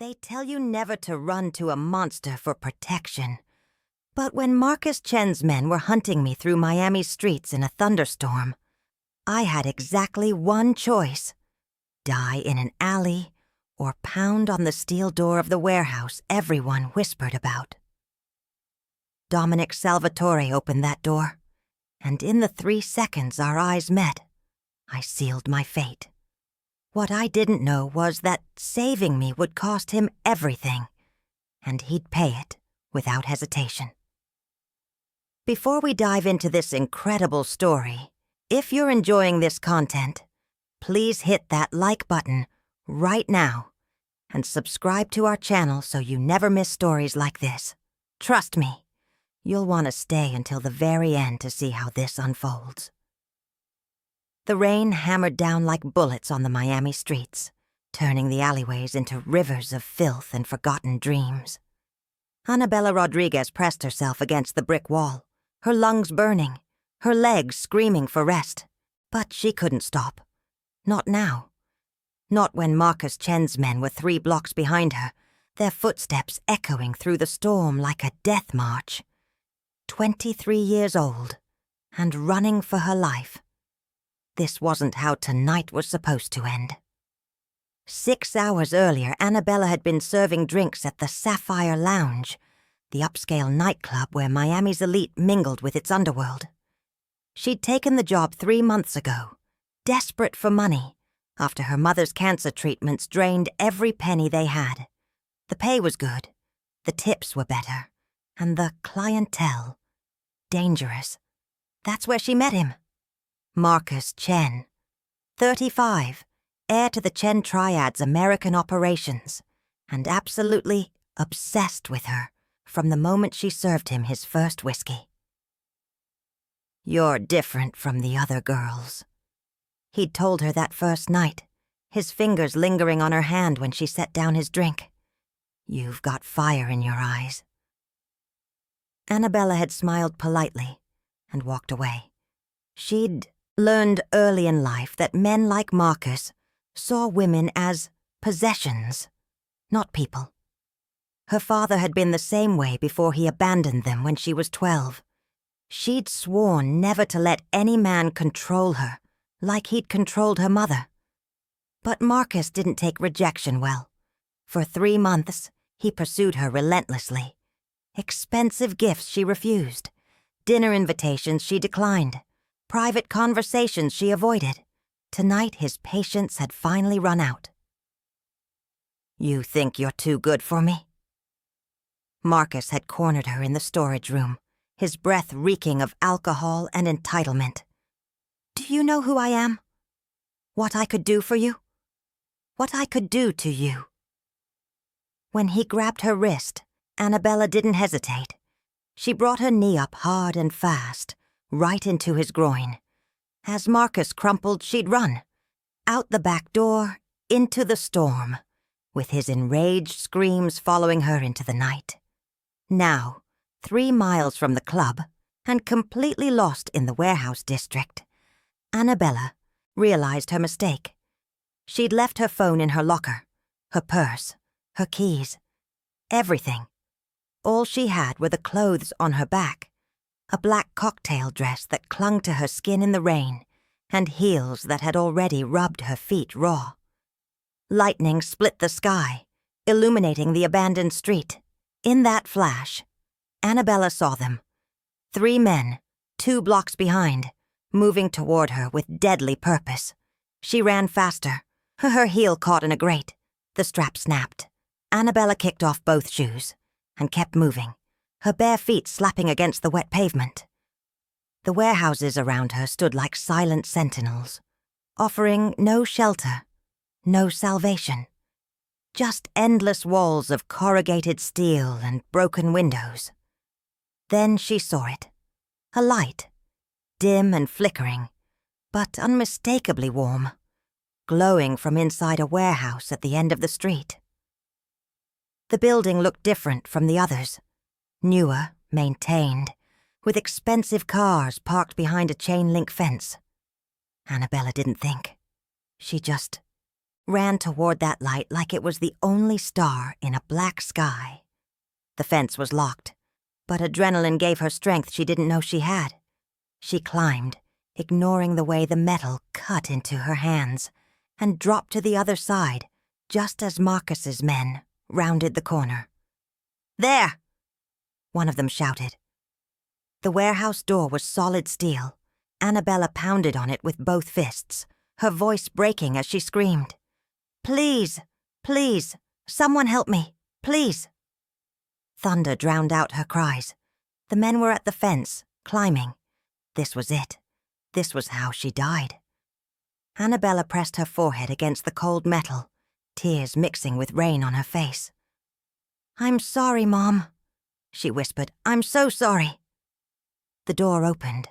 They tell you never to run to a monster for protection. But when Marcus Chen's men were hunting me through Miami's streets in a thunderstorm, I had exactly one choice: die in an alley or pound on the steel door of the warehouse everyone whispered about. Dominic Salvatore opened that door, and in the 3 seconds our eyes met, I sealed my fate. What I didn't know was that saving me would cost him everything, and he'd pay it without hesitation. Before we dive into this incredible story, if you're enjoying this content, please hit that like button right now and subscribe to our channel so you never miss stories like this. Trust me, you'll want to stay until the very end to see how this unfolds. The rain hammered down like bullets on the Miami streets, turning the alleyways into rivers of filth and forgotten dreams. Annabella Rodriguez pressed herself against the brick wall, her lungs burning, her legs screaming for rest. But she couldn't stop. Not now. Not when Marcus Chen's men were 3 blocks behind her, their footsteps echoing through the storm like a death march. 23 years old, and running for her life. This wasn't how tonight was supposed to end. 6 hours earlier, Annabella had been serving drinks at the Sapphire Lounge, the upscale nightclub where Miami's elite mingled with its underworld. She'd taken the job 3 months ago, desperate for money, after her mother's cancer treatments drained every penny they had. The pay was good, the tips were better, and the clientele dangerous. That's where she met him. Marcus Chen, 35, heir to the Chen Triad's American operations, and absolutely obsessed with her from the moment she served him his first whiskey. "You're different from the other girls," he'd told her that first night, his fingers lingering on her hand when she set down his drink. "You've got fire in your eyes." Annabella had smiled politely and walked away. She'd learned early in life that men like Marcus saw women as possessions, not people. Her father had been the same way before he abandoned them when she was 12. She'd sworn never to let any man control her, like he'd controlled her mother. But Marcus didn't take rejection well. For 3 months, he pursued her relentlessly. Expensive gifts she refused, dinner invitations she declined, private conversations she avoided. Tonight, his patience had finally run out. "You think you're too good for me?" Marcus had cornered her in the storage room, his breath reeking of alcohol and entitlement. "Do you know who I am? What I could do for you? What I could do to you?" When he grabbed her wrist, Annabella didn't hesitate. She brought her knee up hard and fast, right into his groin. As Marcus crumpled, she'd run. Out the back door, into the storm, with his enraged screams following her into the night. Now, 3 miles from the club, and completely lost in the warehouse district, Annabella realized her mistake. She'd left her phone in her locker, her purse, her keys, everything. All she had were the clothes on her back, a black cocktail dress that clung to her skin in the rain, and heels that had already rubbed her feet raw. Lightning split the sky, illuminating the abandoned street. In that flash, Annabella saw them. 3 men, 2 blocks behind, moving toward her with deadly purpose. She ran faster. Her heel caught in a grate. The strap snapped. Annabella kicked off both shoes and kept moving, her bare feet slapping against the wet pavement. The warehouses around her stood like silent sentinels, offering no shelter, no salvation. Just endless walls of corrugated steel and broken windows. Then she saw it. A light, dim and flickering, but unmistakably warm, glowing from inside a warehouse at the end of the street. The building looked different from the others, newer, maintained, with expensive cars parked behind a chain-link fence. Annabella didn't think. She just ran toward that light like it was the only star in a black sky. The fence was locked, but adrenaline gave her strength she didn't know she had. She climbed, ignoring the way the metal cut into her hands, and dropped to the other side just as Marcus's men rounded the corner. "There!" one of them shouted. The warehouse door was solid steel. Annabella pounded on it with both fists, her voice breaking as she screamed. "Please, please, someone help me, please." Thunder drowned out her cries. The men were at the fence, climbing. This was it. This was how she died. Annabella pressed her forehead against the cold metal, tears mixing with rain on her face. "I'm sorry, Mom," she whispered. "I'm so sorry." The door opened.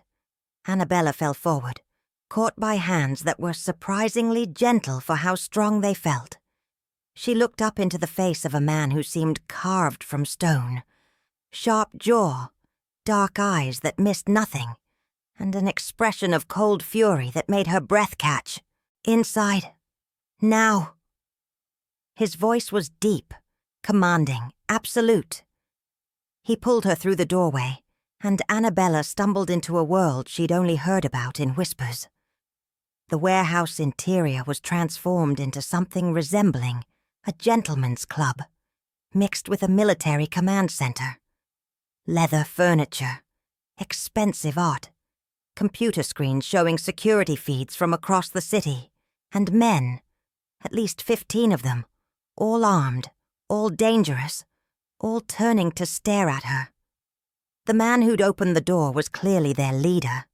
Annabella fell forward, caught by hands that were surprisingly gentle for how strong they felt. She looked up into the face of a man who seemed carved from stone. Sharp jaw, dark eyes that missed nothing, and an expression of cold fury that made her breath catch. "Inside. Now." His voice was deep, commanding, absolute. He pulled her through the doorway, and Annabella stumbled into a world she'd only heard about in whispers. The warehouse interior was transformed into something resembling a gentleman's club, mixed with a military command center. Leather furniture, expensive art, computer screens showing security feeds from across the city, and men, at least 15 of them, all armed, all dangerous, all turning to stare at her. The man who'd opened the door was clearly their leader.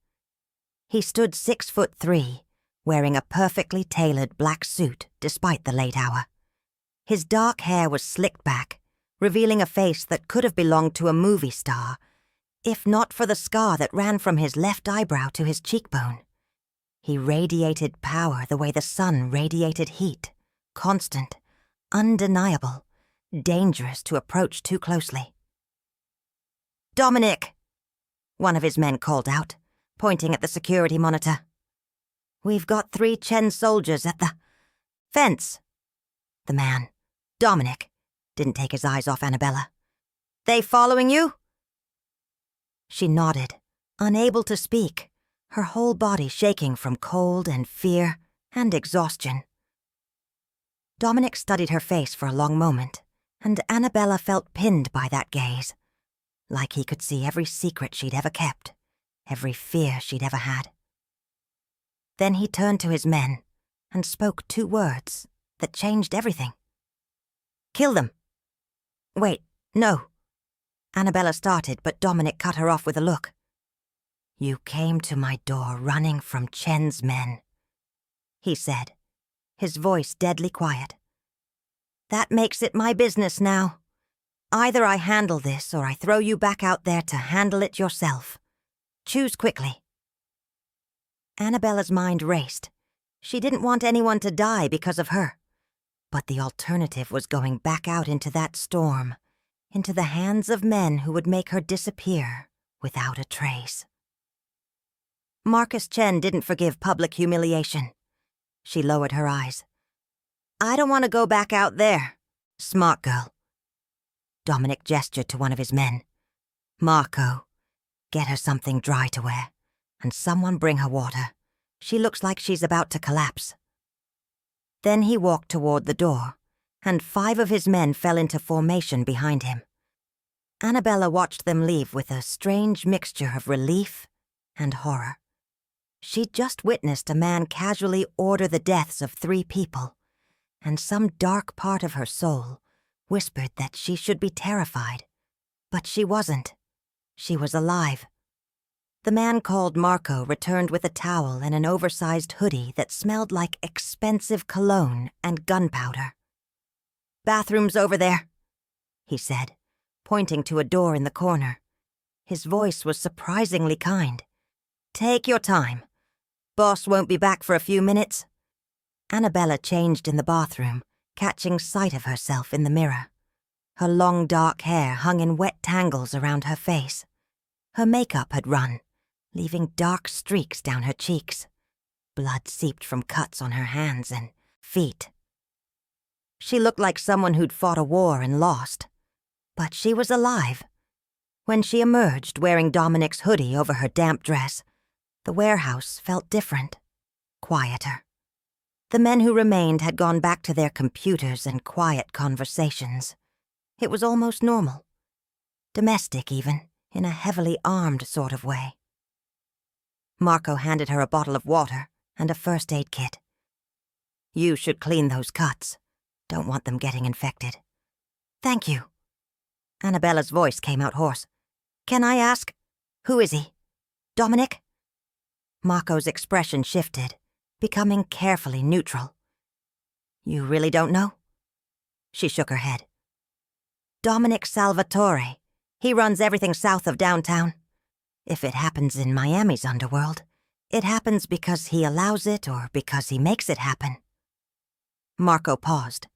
He stood 6'3", wearing a perfectly tailored black suit despite the late hour. His dark hair was slicked back, revealing a face that could have belonged to a movie star, if not for the scar that ran from his left eyebrow to his cheekbone. He radiated power the way the sun radiated heat, constant, undeniable, dangerous to approach too closely. "Dominic!" one of his men called out, pointing at the security monitor. "We've got 3 Chen soldiers at the fence." The man, Dominic, didn't take his eyes off Annabella. "They following you?" She nodded, unable to speak, her whole body shaking from cold and fear and exhaustion. Dominic studied her face for a long moment, and Annabella felt pinned by that gaze, like he could see every secret she'd ever kept, every fear she'd ever had. Then he turned to his men and spoke 2 words that changed everything. "Kill them." "Wait, no." Annabella started, but Dominic cut her off with a look. "You came to my door running from Chen's men," he said, his voice deadly quiet. "That makes it my business now. Either I handle this or I throw you back out there to handle it yourself. Choose quickly." Annabella's mind raced. She didn't want anyone to die because of her. But the alternative was going back out into that storm, into the hands of men who would make her disappear without a trace. Marcus Chen didn't forgive public humiliation. She lowered her eyes. "I don't want to go back out there. Smart girl." Dominic gestured to one of his men. "Marco, get her something dry to wear, and someone bring her water. She looks like she's about to collapse." Then he walked toward the door, and 5 of his men fell into formation behind him. Annabella watched them leave with a strange mixture of relief and horror. She'd just witnessed a man casually order the deaths of 3 people, and some dark part of her soul whispered that she should be terrified. But she wasn't. She was alive. The man called Marco returned with a towel and an oversized hoodie that smelled like expensive cologne and gunpowder. "Bathroom's over there," he said, pointing to a door in the corner. His voice was surprisingly kind. "Take your time. Boss won't be back for a few minutes." Annabella changed in the bathroom, catching sight of herself in the mirror. Her long dark hair hung in wet tangles around her face. Her makeup had run, leaving dark streaks down her cheeks. Blood seeped from cuts on her hands and feet She looked like someone who'd fought a war and lost. But she was alive. When she emerged wearing Dominic's hoodie over her damp dress, the warehouse felt different, quieter. The men who remained had gone back to their computers and quiet conversations. It was almost normal. Domestic, even, in a heavily armed sort of way. Marco handed her a bottle of water and a first aid kit. You should clean those cuts. Don't want them getting infected. Thank you. Annabella's voice came out hoarse. Can I ask, who is he? Dominic? Marco's expression shifted, becoming carefully neutral. You really don't know? She shook her head. Dominic Salvatore. He runs everything south of downtown. If it happens in Miami's underworld, it happens because he allows it or because he makes it happen. Marco paused.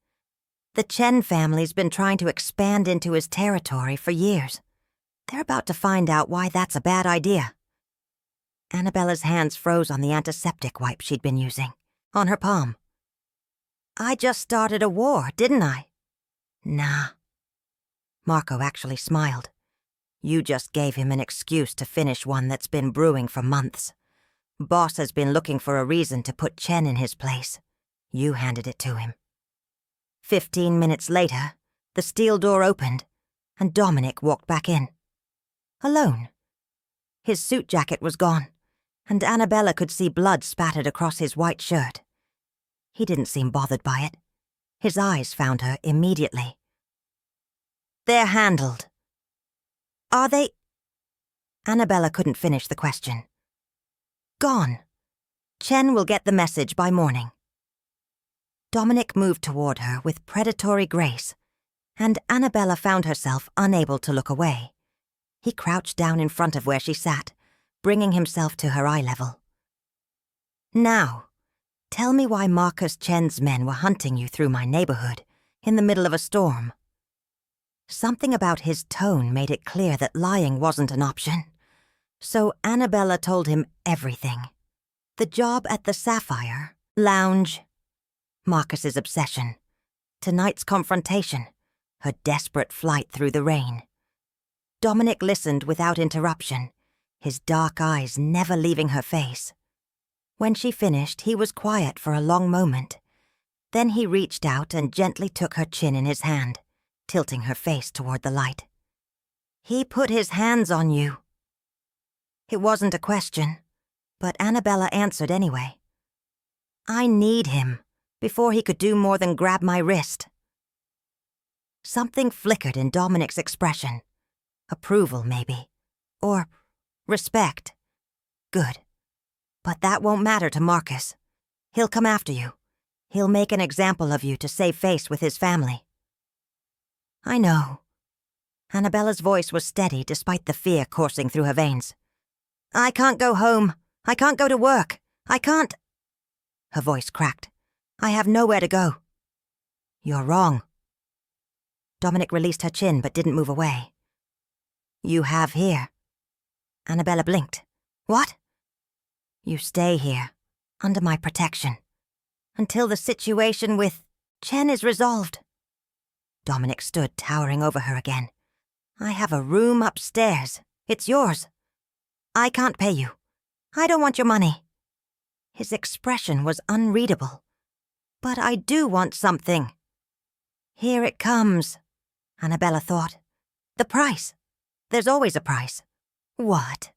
The Chen family's been trying to expand into his territory for years. They're about to find out why that's a bad idea. Annabella's hands froze on the antiseptic wipe she'd been using, on her palm. I just started a war, didn't I? Nah. Marco actually smiled. You just gave him an excuse to finish one that's been brewing for months. Boss has been looking for a reason to put Chen in his place. You handed it to him. 15 minutes later, the steel door opened, and Dominic walked back in. Alone. His suit jacket was gone, and Annabella could see blood spattered across his white shirt. He didn't seem bothered by it. His eyes found her immediately. They're handled. Are they? Annabella couldn't finish the question. Gone. Chen will get the message by morning. Dominic moved toward her with predatory grace, and Annabella found herself unable to look away. He crouched down in front of where she sat, bringing himself to her eye level. Now, tell me why Marcus Chen's men were hunting you through my neighborhood, in the middle of a storm. Something about his tone made it clear that lying wasn't an option. So Annabella told him everything. The job at the Sapphire, lounge, Marcus's obsession, tonight's confrontation, her desperate flight through the rain. Dominic listened without interruption, his dark eyes never leaving her face. When she finished, he was quiet for a long moment. Then he reached out and gently took her chin in his hand, tilting her face toward the light. He put his hands on you. It wasn't a question, but Annabella answered anyway. I need him, before he could do more than grab my wrist. Something flickered in Dominic's expression. Approval, maybe. Or respect. Good. But that won't matter to Marcus. He'll come after you. He'll make an example of you to save face with his family. I know. Annabella's voice was steady despite the fear coursing through her veins. I can't go home. I can't go to work. I can't... Her voice cracked. I have nowhere to go. You're wrong. Dominic released her chin but didn't move away. You have here. Annabella blinked. What? You stay here, under my protection, until the situation with Chen is resolved. Dominic stood towering over her again. I have a room upstairs. It's yours. I can't pay you. I don't want your money. His expression was unreadable. But I do want something. Here it comes, Annabella thought. The price. There's always a price. What?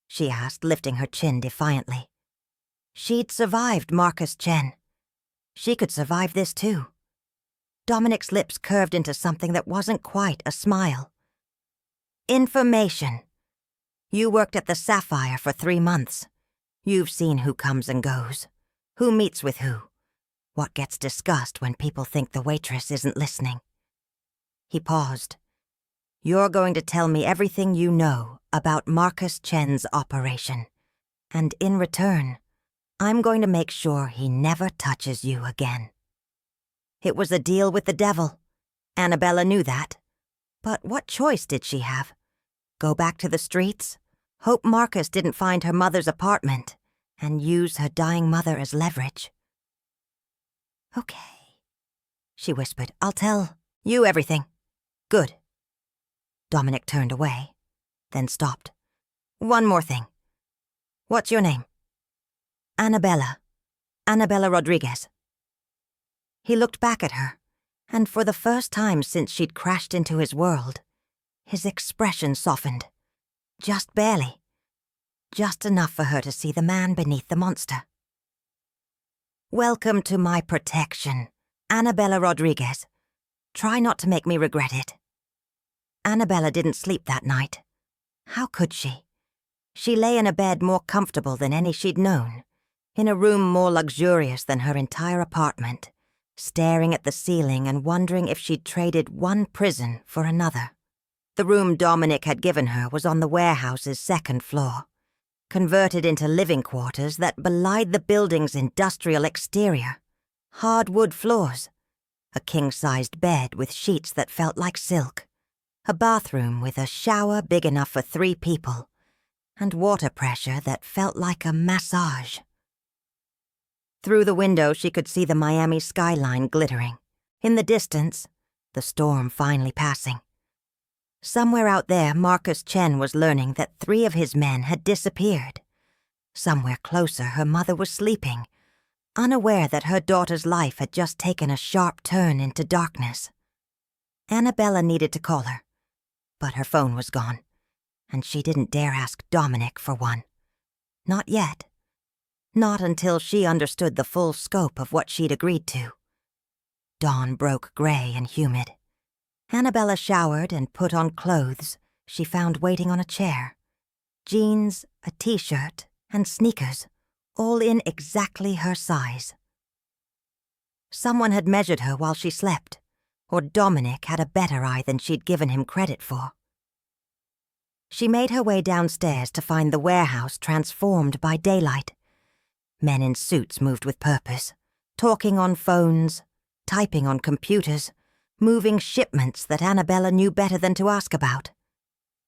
She asked, lifting her chin defiantly. She'd survived Marcus Chen. She could survive this too. Dominic's lips curved into something that wasn't quite a smile. Information. You worked at the Sapphire for 3 months. You've seen who comes and goes, who meets with who, what gets discussed when people think the waitress isn't listening. He paused. You're going to tell me everything you know about Marcus Chen's operation, and in return, I'm going to make sure he never touches you again. It was a deal with the devil. Annabella knew that. But what choice did she have? Go back to the streets? Hope Marcus didn't find her mother's apartment and use her dying mother as leverage. Okay. she whispered. "I'll tell you everything." "Good." Dominic turned away, then stopped. "One more thing. What's your name?" "Annabella. Annabella Rodriguez." He looked back at her, and for the first time since she'd crashed into his world, his expression softened. Just barely. Just enough for her to see the man beneath the monster. "Welcome to my protection, Annabella Rodriguez. Try not to make me regret it." Annabella didn't sleep that night. How could she? She lay in a bed more comfortable than any she'd known, in a room more luxurious than her entire apartment, staring at the ceiling and wondering if she'd traded one prison for another. The room Dominic had given her was on the warehouse's second floor, converted into living quarters that belied the building's industrial exterior. Hardwood floors, a king-sized bed with sheets that felt like silk, a bathroom with a shower big enough for 3 people, and water pressure that felt like a massage. Through the window, she could see the Miami skyline glittering. In the distance, the storm finally passing. Somewhere out there, Marcus Chen was learning that 3 of his men had disappeared. Somewhere closer, her mother was sleeping, unaware that her daughter's life had just taken a sharp turn into darkness. Annabella needed to call her, but her phone was gone, and she didn't dare ask Dominic for one. Not yet. Not until she understood the full scope of what she'd agreed to. Dawn broke gray and humid. Annabella showered and put on clothes she found waiting on a chair. Jeans, a t-shirt, and sneakers, all in exactly her size. Someone had measured her while she slept, or Dominic had a better eye than she'd given him credit for. She made her way downstairs to find the warehouse transformed by daylight. Men in suits moved with purpose, talking on phones, typing on computers, moving shipments that Annabella knew better than to ask about.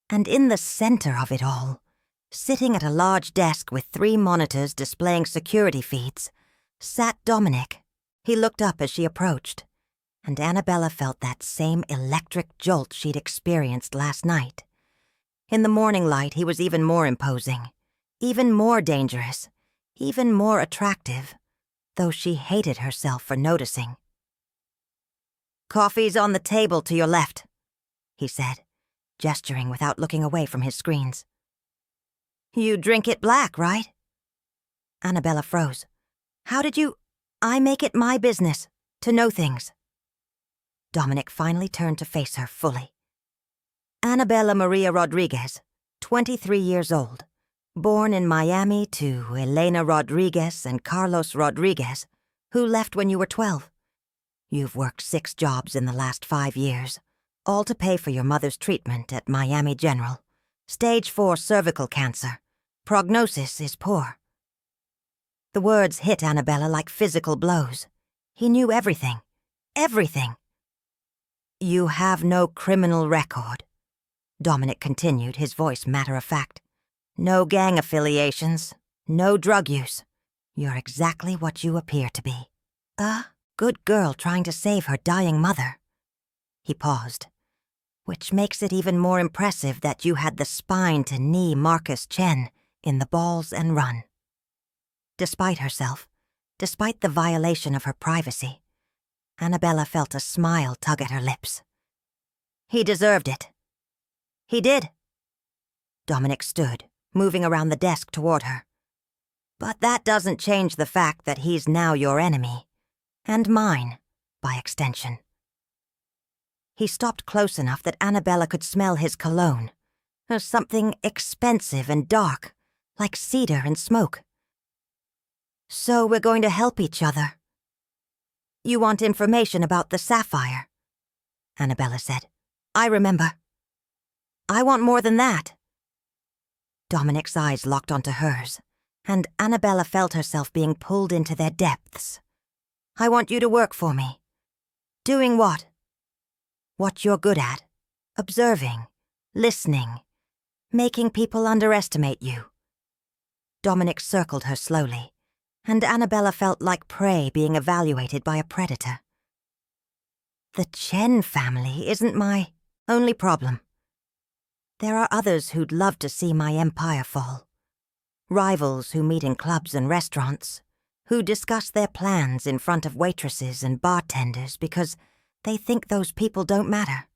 And in the center of it all, sitting at a large desk with 3 monitors displaying security feeds, sat Dominic. He looked up as she approached, and Annabella felt that same electric jolt she'd experienced last night. In the morning light, he was even more imposing, even more dangerous, even more attractive, though she hated herself for noticing. "Coffee's on the table to your left," he said, gesturing without looking away from his screens. "You drink it black, right?" Annabella froze. "How did you—" "I make it my business to know things." Dominic finally turned to face her fully. "Annabella Maria Rodriguez, 23 years old, born in Miami to Elena Rodriguez and Carlos Rodriguez, who left when you were 12. You've worked 6 jobs in the last 5 years, all to pay for your mother's treatment at Miami General. Stage 4 cervical cancer. Prognosis is poor." The words hit Annabella like physical blows. He knew everything. Everything. "You have no criminal record," Dominic continued, his voice matter-of-fact. "No gang affiliations. No drug use. You're exactly what you appear to be. A good girl trying to save her dying mother." He paused. "Which makes it even more impressive that you had the spine to knee Marcus Chen in the balls and run." Despite herself, despite the violation of her privacy, Annabella felt a smile tug at her lips. "He deserved it." "He did." Dominic stood, moving around the desk toward her. "But that doesn't change the fact that he's now your enemy. And mine, by extension." He stopped close enough that Annabella could smell his cologne. There's something expensive and dark, like cedar and smoke. "So we're going to help each other." "You want information about the sapphire," Annabella said. "I remember." "I want more than that." Dominic's eyes locked onto hers, and Annabella felt herself being pulled into their depths. "I want you to work for me." "Doing what?" "What you're good at. Observing. Listening. Making people underestimate you." Dominic circled her slowly, and Annabella felt like prey being evaluated by a predator. The Chen family isn't my only problem. There are others who'd love to see my empire fall. Rivals who meet in clubs and restaurants, who discuss their plans in front of waitresses and bartenders because they think those people don't matter.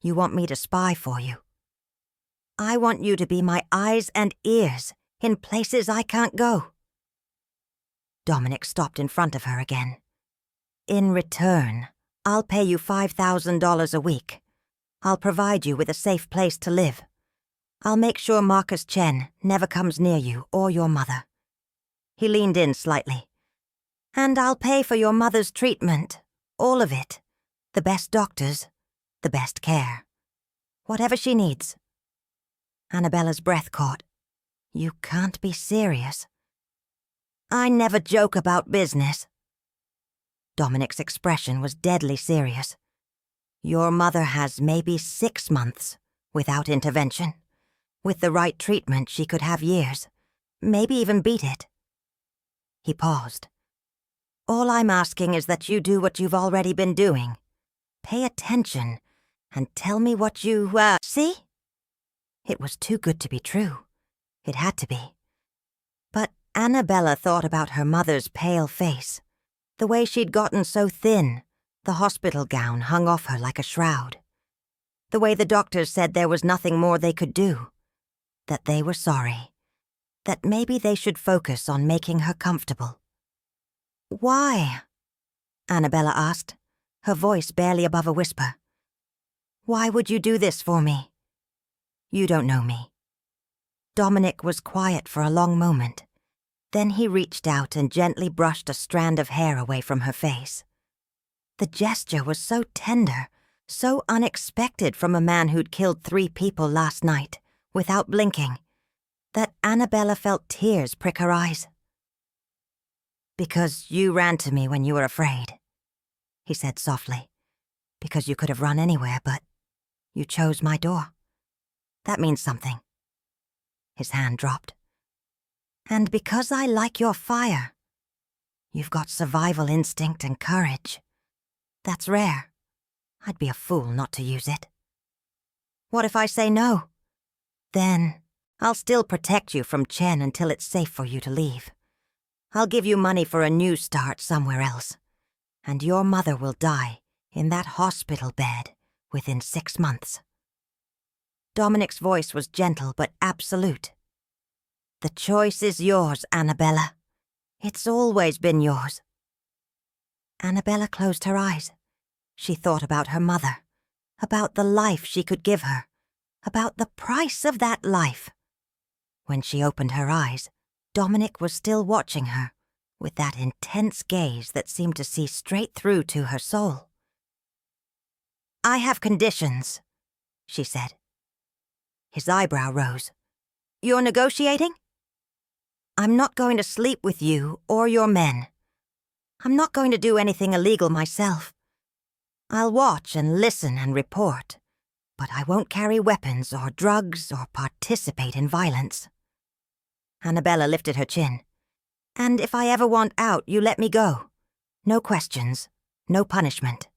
You want me to spy for you. I want you to be my eyes and ears in places I can't go. Dominic stopped in front of her again. In return, I'll pay you $5,000 a week. I'll provide you with a safe place to live. I'll make sure Marcus Chen never comes near you or your mother. He leaned in slightly. And I'll pay for your mother's treatment, all of it. The best doctors, the best care. Whatever she needs. Annabella's breath caught. You can't be serious. I never joke about business. Dominic's expression was deadly serious. Your mother has maybe 6 months without intervention. With the right treatment, she could have years, maybe even beat it. He paused. All I'm asking is that you do what you've already been doing. Pay attention and tell me what you, see? It was too good to be true. It had to be. But Annabella thought about her mother's pale face, the way she'd gotten so thin, the hospital gown hung off her like a shroud. The way the doctors said there was nothing more they could do, that they were sorry, that maybe they should focus on making her comfortable. Why? Annabella asked, her voice barely above a whisper. Why would you do this for me? You don't know me. Dominic was quiet for a long moment. Then he reached out and gently brushed a strand of hair away from her face. The gesture was so tender, so unexpected from a man who'd killed 3 people last night, without blinking, that Annabella felt tears prick her eyes. Because you ran to me when you were afraid, he said softly. Because you could have run anywhere, but you chose my door. That means something. His hand dropped. And because I like your fire. You've got survival instinct and courage. That's rare. I'd be a fool not to use it. What if I say no? Then I'll still protect you from Chen until it's safe for you to leave. I'll give you money for a new start somewhere else. And your mother will die in that hospital bed within 6 months. Dominic's voice was gentle but absolute. The choice is yours, Annabella. It's always been yours. Annabella closed her eyes. She thought about her mother, about the life she could give her, about the price of that life. When she opened her eyes, Dominic was still watching her, with that intense gaze that seemed to see straight through to her soul. I have conditions, she said. His eyebrow rose. You're negotiating? I'm not going to sleep with you or your men. I'm not going to do anything illegal myself. I'll watch and listen and report, but I won't carry weapons or drugs or participate in violence. Annabella lifted her chin. And if I ever want out, you let me go. No questions, no punishment.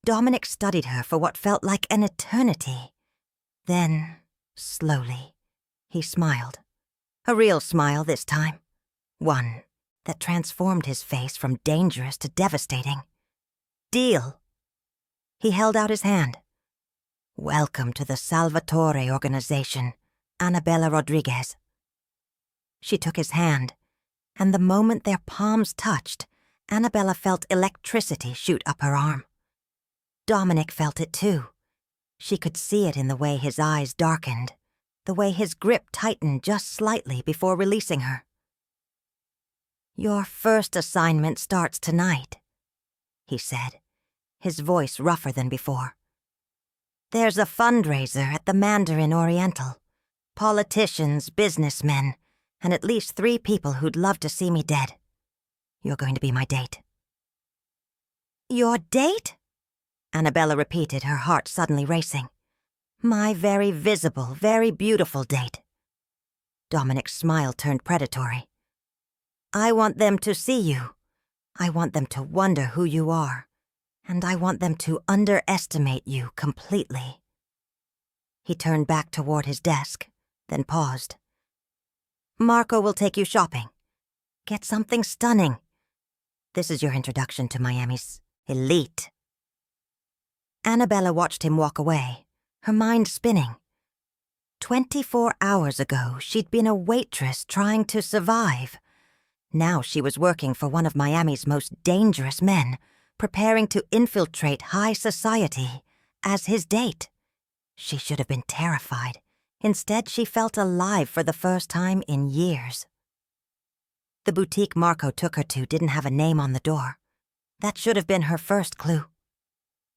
Dominic studied her for what felt like an eternity. Then, slowly, he smiled. A real smile this time. One that transformed his face from dangerous to devastating. Deal. He held out his hand. Welcome to the Salvatore organization, Annabella Rodriguez. She took his hand, and the moment their palms touched, Annabella felt electricity shoot up her arm. Dominic felt it too. She could see it in the way his eyes darkened, the way his grip tightened just slightly before releasing her. Your first assignment starts tonight, he said, his voice rougher than before. There's a fundraiser at the Mandarin Oriental. Politicians, businessmen, and at least 3 people who'd love to see me dead. You're going to be my date. Your date? Annabella repeated, her heart suddenly racing. My very visible, very beautiful date. Dominic's smile turned predatory. I want them to see you. I want them to wonder who you are, and I want them to underestimate you completely." He turned back toward his desk, then paused. "Marco will take you shopping. Get something stunning. This is your introduction to Miami's elite." Annabella watched him walk away, her mind spinning. 24 hours ago, she'd been a waitress trying to survive. Now she was working for one of Miami's most dangerous men, preparing to infiltrate high society as his date. She should have been terrified. Instead, she felt alive for the first time in years. The boutique Marco took her to didn't have a name on the door. That should have been her first clue.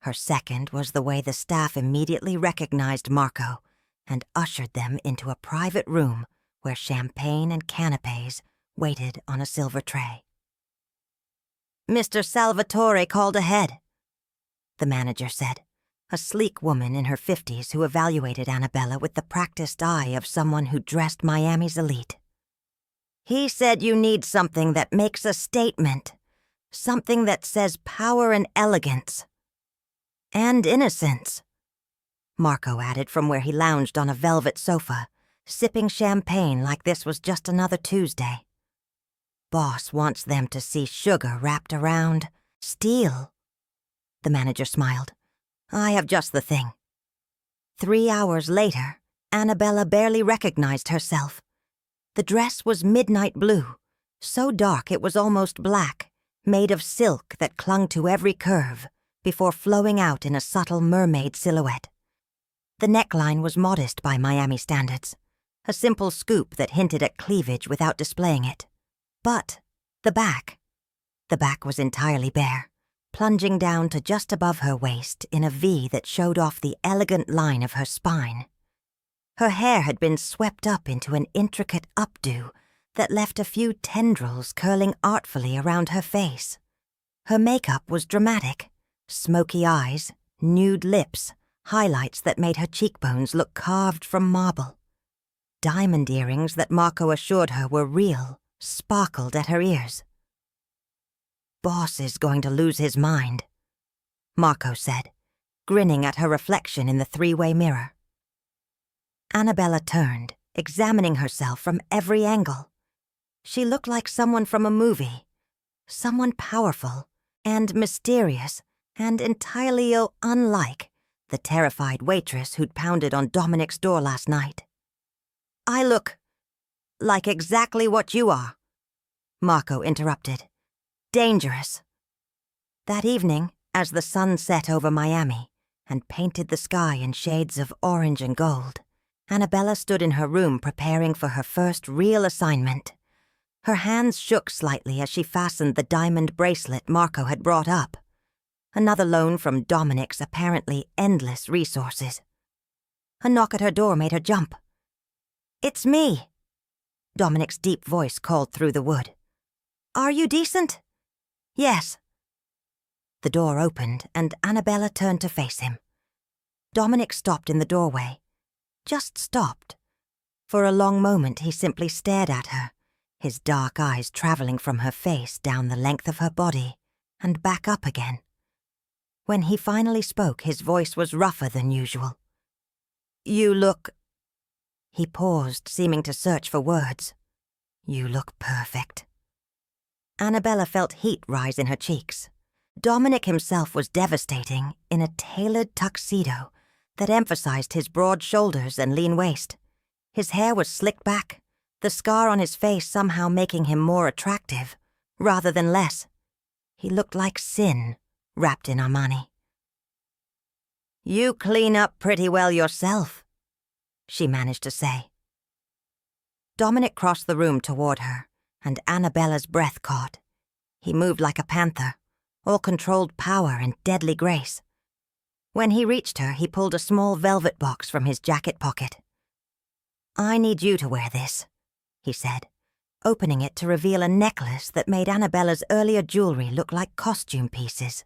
Her second was the way the staff immediately recognized Marco and ushered them into a private room where champagne and canapes waited on a silver tray. "Mr. Salvatore called ahead," the manager said, a sleek woman in her 50s who evaluated Annabella with the practiced eye of someone who dressed Miami's elite. "He said you need something that makes a statement, something that says power and elegance. And innocence," Marco added from where he lounged on a velvet sofa, sipping champagne like this was just another Tuesday. "Boss wants them to see sugar wrapped around steel." The manager smiled. "I have just the thing." 3 hours later, Annabella barely recognized herself. The dress was midnight blue, so dark it was almost black, made of silk that clung to every curve before flowing out in a subtle mermaid silhouette. The neckline was modest by Miami standards, a simple scoop that hinted at cleavage without displaying it. But the back was entirely bare, plunging down to just above her waist in a V that showed off the elegant line of her spine. Her hair had been swept up into an intricate updo that left a few tendrils curling artfully around her face. Her makeup was dramatic, smoky eyes, nude lips, highlights that made her cheekbones look carved from marble. Diamond earrings that Marco assured her were real sparkled at her ears. "Boss is going to lose his mind," Marco said, grinning at her reflection in the three-way mirror. Annabella turned, examining herself from every angle. She looked like someone from a movie, someone powerful and mysterious and entirely unlike the terrified waitress who'd pounded on Dominic's door last night. "I look like exactly what you are," Marco interrupted. "Dangerous." That evening, as the sun set over Miami and painted the sky in shades of orange and gold, Annabella stood in her room preparing for her first real assignment. Her hands shook slightly as she fastened the diamond bracelet Marco had brought up, another loan from Dominic's apparently endless resources. A knock at her door made her jump. "It's me," Dominic's deep voice called through the wood. "Are you decent?" "Yes." The door opened and Annabella turned to face him. Dominic stopped in the doorway. Just stopped. For a long moment he simply stared at her, his dark eyes traveling from her face down the length of her body and back up again. When he finally spoke, his voice was rougher than usual. "You look—" He paused, seeming to search for words. "You look perfect." Annabella felt heat rise in her cheeks. Dominic himself was devastating in a tailored tuxedo that emphasized his broad shoulders and lean waist. His hair was slicked back, the scar on his face somehow making him more attractive, rather than less. He looked like sin, wrapped in Armani. "You clean up pretty well yourself," she managed to say. Dominic crossed the room toward her, and Annabella's breath caught. He moved like a panther, all controlled power and deadly grace. When he reached her, he pulled a small velvet box from his jacket pocket. "I need you to wear this," he said, opening it to reveal a necklace that made Annabella's earlier jewelry look like costume pieces.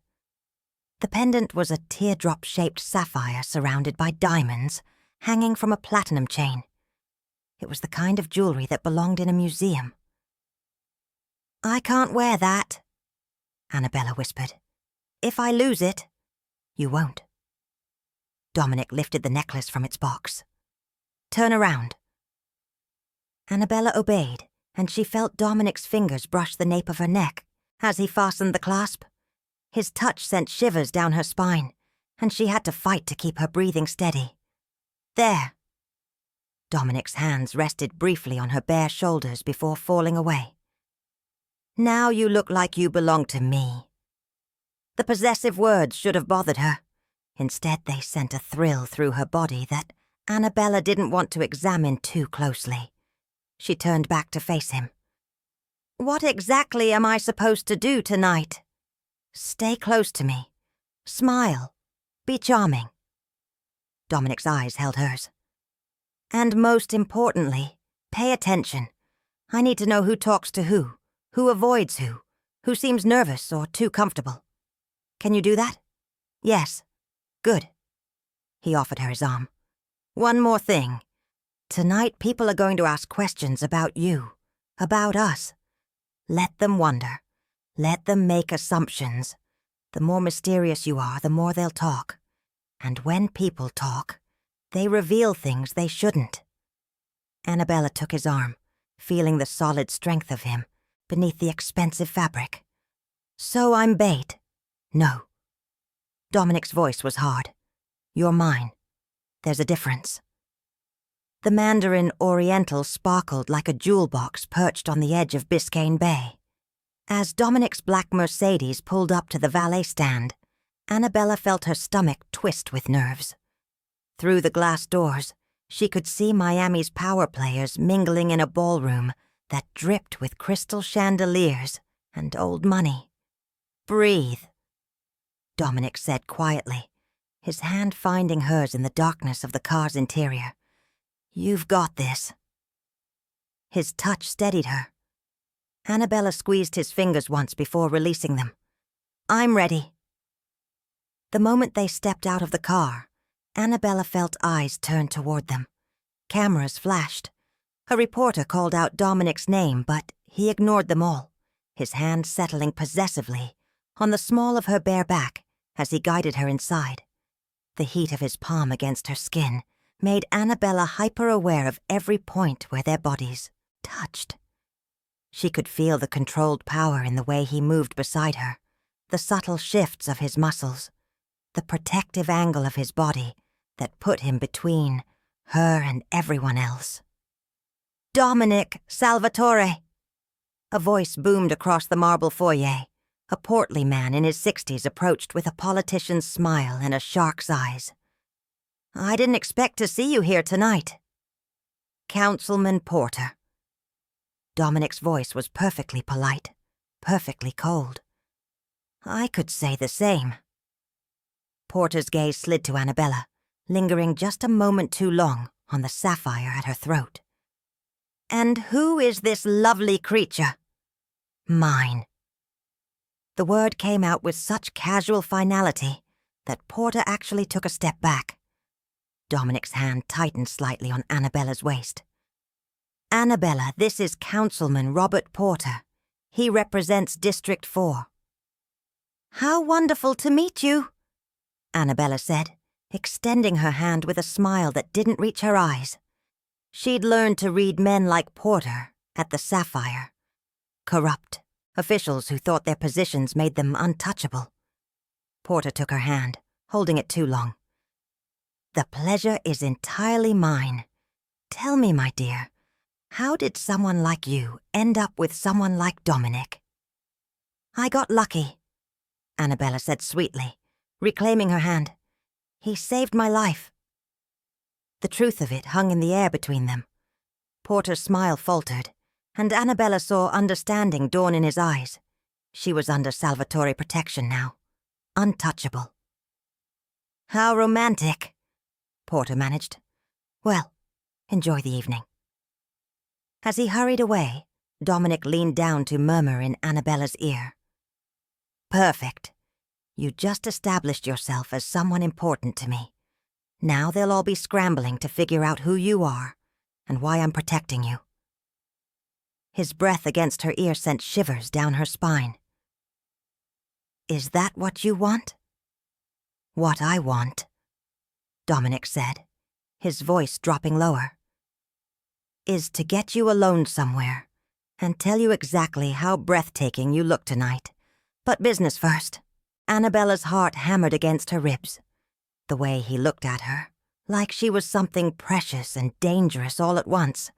The pendant was a teardrop-shaped sapphire surrounded by diamonds, hanging from a platinum chain. It was the kind of jewelry that belonged in a museum. "I can't wear that," Annabella whispered. If I lose it, you won't. Dominic lifted the necklace from its box. Turn around. Annabella obeyed, and she felt Dominic's fingers brush the nape of her neck as he fastened the clasp. His touch sent shivers down her spine, and she had to fight to keep her breathing steady. There. Dominic's hands rested briefly on her bare shoulders before falling away. Now you look like you belong to me. The possessive words should have bothered her. Instead, they sent a thrill through her body that Annabella didn't want to examine too closely. She turned back to face him. What exactly am I supposed to do tonight? Stay close to me. Smile. Be charming. Dominic's eyes held hers. And most importantly, pay attention. I need to know who talks to who avoids who seems nervous or too comfortable. Can you do that? Yes. Good. He offered her his arm. One more thing. Tonight people are going to ask questions about you, about us. Let them wonder. Let them make assumptions. The more mysterious you are, the more they'll talk. And when people talk, they reveal things they shouldn't. Annabella took his arm, feeling the solid strength of him beneath the expensive fabric. So I'm bait? No. Dominic's voice was hard. You're mine. There's a difference. The Mandarin Oriental sparkled like a jewel box perched on the edge of Biscayne Bay. As Dominic's black Mercedes pulled up to the valet stand, Annabella felt her stomach twist with nerves. Through the glass doors, she could see Miami's power players mingling in a ballroom that dripped with crystal chandeliers and old money. Breathe, Dominic said quietly, his hand finding hers in the darkness of the car's interior. You've got this. His touch steadied her. Annabella squeezed his fingers once before releasing them. I'm ready. The moment they stepped out of the car, Annabella felt eyes turn toward them. Cameras flashed. A reporter called out Dominic's name, but he ignored them all, his hand settling possessively on the small of her bare back as he guided her inside. The heat of his palm against her skin made Annabella hyper-aware of every point where their bodies touched. She could feel the controlled power in the way he moved beside her, the subtle shifts of his muscles, the protective angle of his body that put him between her and everyone else. Dominic Salvatore! A voice boomed across the marble foyer. A portly man in his 60s approached with a politician's smile and a shark's eyes. I didn't expect to see you here tonight. Councilman Porter. Dominic's voice was perfectly polite, perfectly cold. I could say the same. Porter's gaze slid to Annabella, lingering just a moment too long on the sapphire at her throat. And who is this lovely creature? Mine. The word came out with such casual finality that Porter actually took a step back. Dominic's hand tightened slightly on Annabella's waist. Annabella, this is Councilman Robert Porter. He represents District 4. How wonderful to meet you, Annabella said, extending her hand with a smile that didn't reach her eyes. She'd learned to read men like Porter at the Sapphire. Corrupt, officials who thought their positions made them untouchable. Porter took her hand, holding it too long. The pleasure is entirely mine. Tell me, my dear, how did someone like you end up with someone like Dominic? I got lucky, Annabella said sweetly, reclaiming her hand. He saved my life. The truth of it hung in the air between them. Porter's smile faltered, and Annabella saw understanding dawn in his eyes. She was under Salvatore protection now, untouchable. How romantic, Porter managed. Well, enjoy the evening. As he hurried away, Dominic leaned down to murmur in Annabella's ear. Perfect. You just established yourself as someone important to me. Now they'll all be scrambling to figure out who you are and why I'm protecting you. His breath against her ear sent shivers down her spine. Is that what you want? What I want, Dominic said, his voice dropping lower, is to get you alone somewhere and tell you exactly how breathtaking you look tonight. But business first. Annabella's heart hammered against her ribs. The way he looked at her, like she was something precious and dangerous all at once,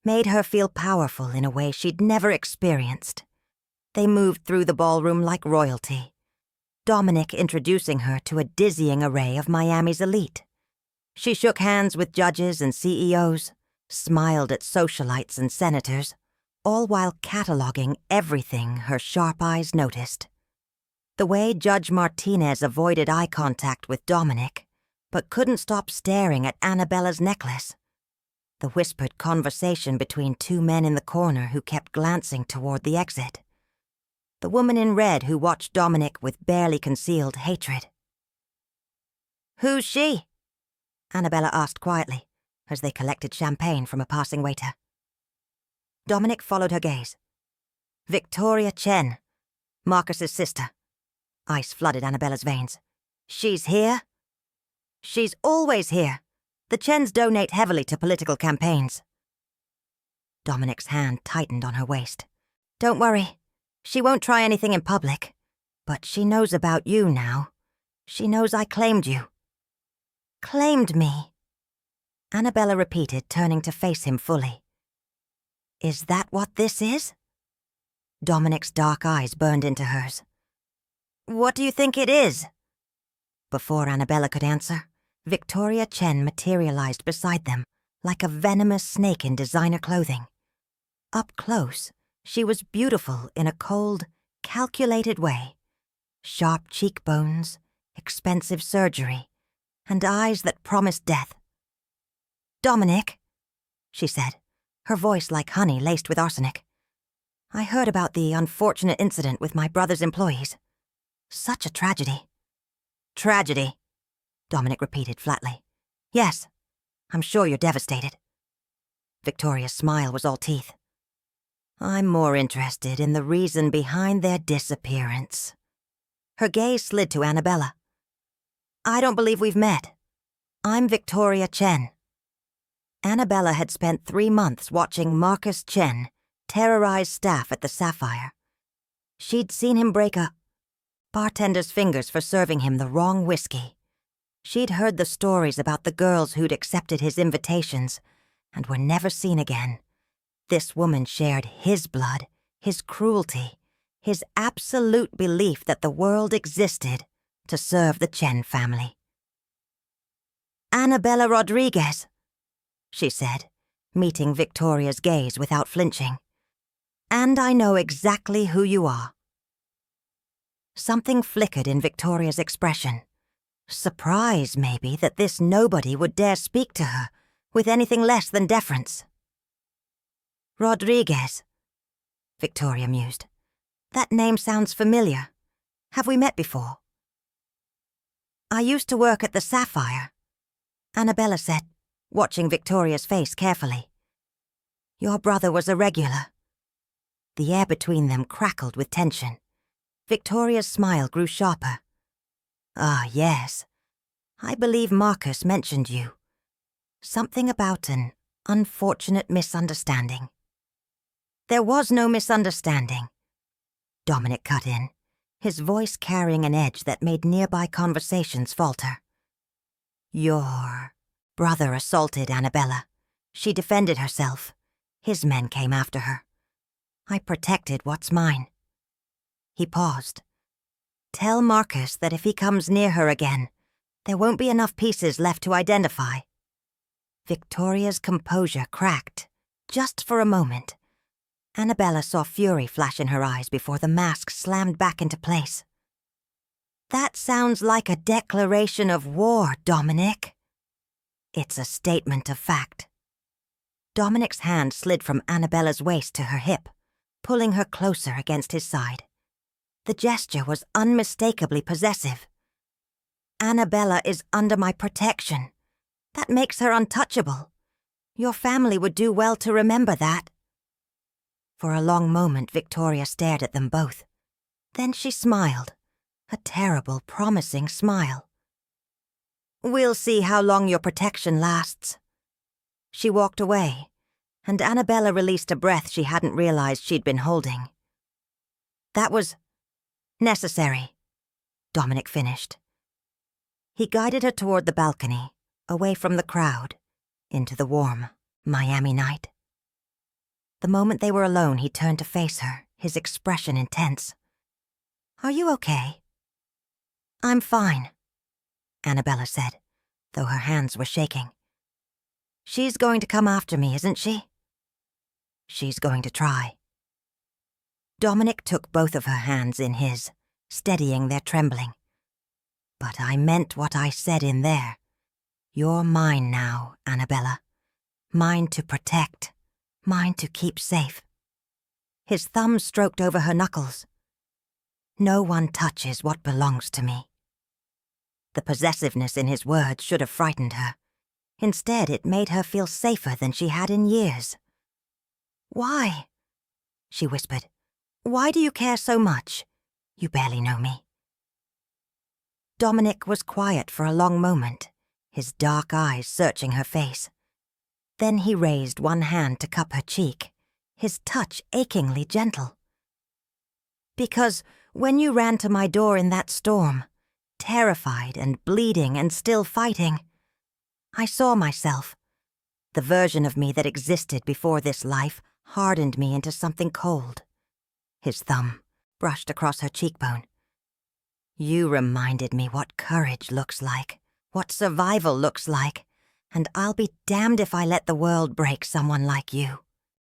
made her feel powerful in a way she'd never experienced. They moved through the ballroom like royalty, Dominic introducing her to a dizzying array of Miami's elite. She shook hands with judges and CEOs, smiled at socialites and senators, all while cataloging everything her sharp eyes noticed. The way Judge Martinez avoided eye contact with Dominic, but couldn't stop staring at Annabella's necklace. The whispered conversation between two men in the corner who kept glancing toward the exit. The woman in red who watched Dominic with barely concealed hatred. "Who's she?" Annabella asked quietly, as they collected champagne from a passing waiter. Dominic followed her gaze. "Victoria Chen, Marcus's sister." Ice flooded Annabella's veins. "She's here?" "She's always here. The Chens donate heavily to political campaigns." Dominic's hand tightened on her waist. "Don't worry. She won't try anything in public. But she knows about you now. She knows I claimed you." "Claimed me?" Annabella repeated, turning to face him fully. "Is that what this is?" Dominic's dark eyes burned into hers. "What do you think it is?" Before Annabella could answer, Victoria Chen materialized beside them like a venomous snake in designer clothing. Up close, she was beautiful in a cold, calculated way. Sharp cheekbones, expensive surgery, and eyes that promised death. "Dominic," she said, her voice like honey laced with arsenic. "I heard about the unfortunate incident with my brother's employees. Such a tragedy." "Tragedy," Dominic repeated flatly. "Yes, I'm sure you're devastated." Victoria's smile was all teeth. "I'm more interested in the reason behind their disappearance." Her gaze slid to Annabella. "I don't believe we've met. I'm Victoria Chen." Annabella had spent 3 months watching Marcus Chen terrorize staff at the Sapphire. She'd seen him break a bartender's fingers for serving him the wrong whiskey. She'd heard the stories about the girls who'd accepted his invitations and were never seen again. This woman shared his blood, his cruelty, his absolute belief that the world existed to serve the Chen family. "Annabella Rodriguez," she said, meeting Victoria's gaze without flinching. "And I know exactly who you are." Something flickered in Victoria's expression. Surprise, maybe, that this nobody would dare speak to her with anything less than deference. "Rodriguez," Victoria mused. "That name sounds familiar. Have we met before?" "I used to work at the Sapphire," Annabella said, watching Victoria's face carefully. "Your brother was a regular." The air between them crackled with tension. Victoria's smile grew sharper. "Ah, yes. I believe Marcus mentioned you. Something about an unfortunate misunderstanding." "There was no misunderstanding," Dominic cut in, his voice carrying an edge that made nearby conversations falter. "Your brother assaulted Annabella. She defended herself. His men came after her. I protected what's mine." He paused. "Tell Marcus that if he comes near her again, there won't be enough pieces left to identify." Victoria's composure cracked, just for a moment. Annabella saw fury flash in her eyes before the mask slammed back into place. "That sounds like a declaration of war, Dominic." "It's a statement of fact." Dominic's hand slid from Annabella's waist to her hip, pulling her closer against his side. The gesture was unmistakably possessive. "Annabella is under my protection. That makes her untouchable. Your family would do well to remember that." For a long moment, Victoria stared at them both. Then she smiled, A terrible, promising smile. "We'll see how long your protection lasts." She walked away, and Annabella released a breath she hadn't realized she'd been holding. "That was necessary," Dominic finished. He guided her toward the balcony, away from the crowd, into the warm Miami night. The moment they were alone, he turned to face her, his expression intense. "Are you okay?" "I'm fine," Annabella said, though her hands were shaking. "She's going to come after me, isn't she?" "She's going to try." Dominic took both of her hands in his, steadying their trembling. "But I meant what I said in there. You're mine now, Annabella. Mine to protect, mine to keep safe." His thumb stroked over her knuckles. "No one touches what belongs to me." The possessiveness in his words should have frightened her. Instead, it made her feel safer than she had in years. "Why?" she whispered. "Why do you care so much? You barely know me." Dominic was quiet for a long moment, his dark eyes searching her face. Then he raised one hand to cup her cheek, his touch achingly gentle. "Because when you ran to my door in that storm, terrified and bleeding and still fighting, I saw myself. The version of me that existed before this life hardened me into something cold." His thumb brushed across her cheekbone. "You reminded me what courage looks like, what survival looks like, and I'll be damned if I let the world break someone like you."